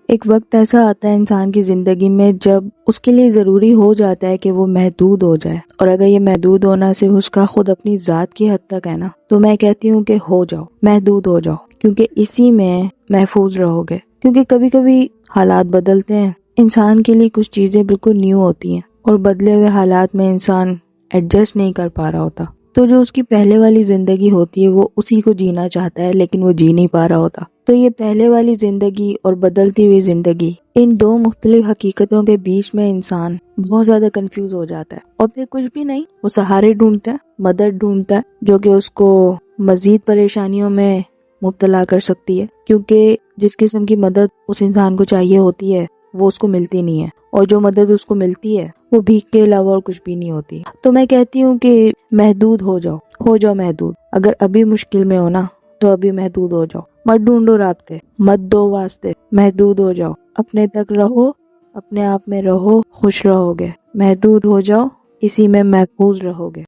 ایک وقت ایسا آتا ہے انسان کی زندگی میں جب اس کے لیے ضروری ہو جاتا ہے کہ وہ محدود ہو جائے، اور اگر یہ محدود ہونا صرف اس کا خود اپنی ذات کی حد تک ہے نا، تو میں کہتی ہوں کہ ہو جاؤ، محدود ہو جاؤ، کیونکہ اسی میں محفوظ رہو گے۔ کیونکہ کبھی کبھی حالات بدلتے ہیں، انسان کے لیے کچھ چیزیں بالکل نیو ہوتی ہیں، اور بدلے ہوئے حالات میں انسان ایڈجسٹ نہیں کر پا رہا ہوتا، تو جو اس کی پہلے والی زندگی ہوتی ہے وہ اسی کو جینا چاہتا ہے، لیکن وہ جی نہیں پا رہا ہوتا۔ تو یہ پہلے والی زندگی اور بدلتی ہوئی زندگی، ان دو مختلف حقیقتوں کے بیچ میں انسان بہت زیادہ کنفیوز ہو جاتا ہے، اور پھر کچھ بھی نہیں، وہ سہارے ڈھونڈتا ہے، مدد ڈھونڈتا ہے، جو کہ اس کو مزید پریشانیوں میں مبتلا کر سکتی ہے، کیونکہ جس قسم کی مدد اس انسان کو چاہیے ہوتی ہے وہ اس کو ملتی نہیں ہے، اور جو مدد اس کو ملتی ہے وہ بھیک کے علاوہ اور کچھ بھی نہیں ہوتی۔ تو میں کہتی ہوں کہ محدود ہو جاؤ محدود۔ اگر ابھی مشکل میں ہو نا تو ابھی محدود ہو جاؤ، مت ڈھونڈو رابطے، مت دو واسطے، محدود ہو جاؤ، اپنے تک رہو، اپنے آپ میں رہو، خوش رہو گے، محدود ہو جاؤ، اسی میں محفوظ رہو گے۔